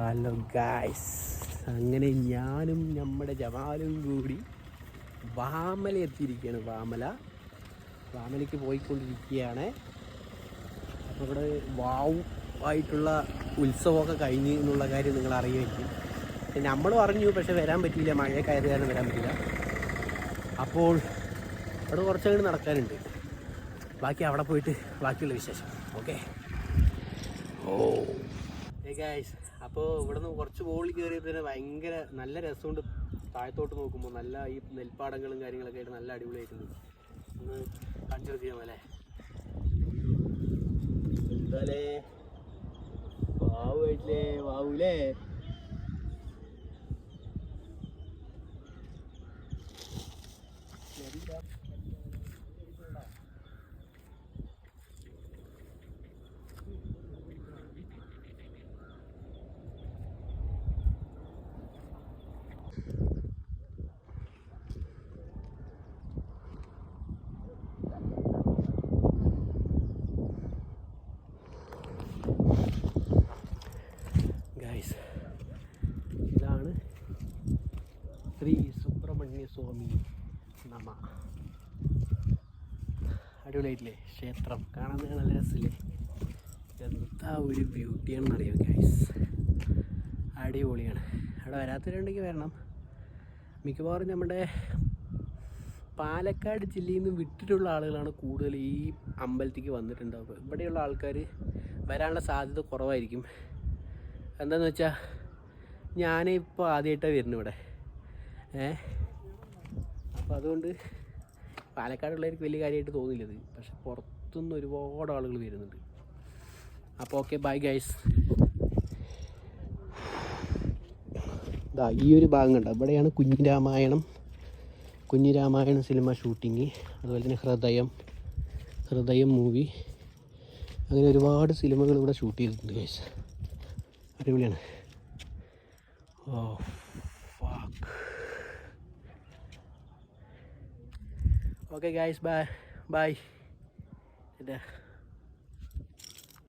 Hello guys, അങ്ങനെ ഞാനും നമ്മുടെ ജമാലും കൂടി വാമല എത്തിയിരിക്കുകയാണ്. വാമലയ്ക്ക് പോയിക്കൊണ്ടിരിക്കുകയാണ്. അപ്പോൾ ഇവിടെ ആയിട്ടുള്ള ഉത്സവമൊക്കെ കഴിഞ്ഞ് എന്നുള്ള കാര്യം നിങ്ങൾ അറിയുമായിരിക്കും. നമ്മൾ പറഞ്ഞു, പക്ഷെ വരാൻ പറ്റിയില്ല, മഴ കയറി കാരണം വരാൻ പറ്റില്ല. അപ്പോൾ അവിടെ കുറച്ചങ്ങോട്ട് നടക്കാനുണ്ട്. ബാക്കി അവിടെ പോയിട്ട് ബാക്കിയുള്ള വിശേഷം. ഓക്കെ. ഗായ്സ്, അപ്പോൾ ഇവിടെ നിന്ന് കുറച്ച് മുകളിൽ കയറിയപ്പോൾ തന്നെ ഭയങ്കര നല്ല രസമുണ്ട്. താഴത്തോട്ട് നോക്കുമ്പോൾ നല്ല ഈ നെൽപ്പാടങ്ങളും കാര്യങ്ങളൊക്കെ ആയിട്ട് നല്ല അടിപൊളിയായിട്ടുണ്ട്. ഒന്ന് കാണിച്ചു ചെയ്യാം അല്ലേ? എന്താലേ വാവുമായിട്ടില്ലേ? വാവൂലേ? ഇതാണ് ശ്രീ സുബ്രഹ്മണ്യ സ്വാമി നമ. അടിപൊളിയായിട്ടില്ലേ ക്ഷേത്രം? കാണാൻ നല്ല രസമില്ലേ? എന്താ ഒരു ബ്യൂട്ടിയാണെന്നറിയാം ഗൈസ്, അടിപൊളിയാണ്. അവിടെ വരാത്തവരുണ്ടെങ്കിൽ വരണം. മിക്കവാറും നമ്മുടെ പാലക്കാട് ജില്ലയിൽ നിന്ന് വിട്ടിട്ടുള്ള ആളുകളാണ് കൂടുതൽ ഈ അമ്പലത്തേക്ക് വന്നിട്ടുണ്ടാവുക. ഇവിടെയുള്ള ആൾക്കാർ വരാനുള്ള സാധ്യത കുറവായിരിക്കും. എന്താണെന്ന് വെച്ചാൽ ഞാനിപ്പോൾ ആദ്യമായിട്ടാണ് വരുന്നത് ഇവിടെ. അപ്പോൾ അതുകൊണ്ട് പാലക്കാടുള്ളവർക്ക് വലിയ കാര്യമായിട്ട് തോന്നില്ലത്. പക്ഷെ പുറത്തുനിന്ന് ഒരുപാട് ആളുകൾ വരുന്നുണ്ട്. അപ്പോൾ ഓക്കെ, ബൈ ഗൈസ്. ഈ ഒരു ഭാഗം കണ്ടോ? ഇവിടെയാണ് കുഞ്ഞിരാമായണം സിനിമ ഷൂട്ടിങ്. അതുപോലെ തന്നെ ഹൃദയം മൂവി, അങ്ങനെ ഒരുപാട് സിനിമകൾ ഇവിടെ ഷൂട്ട് ചെയ്തിട്ടുണ്ട് ഗൈസ്. അടിപൊളിയാണ്. Okay guys, by.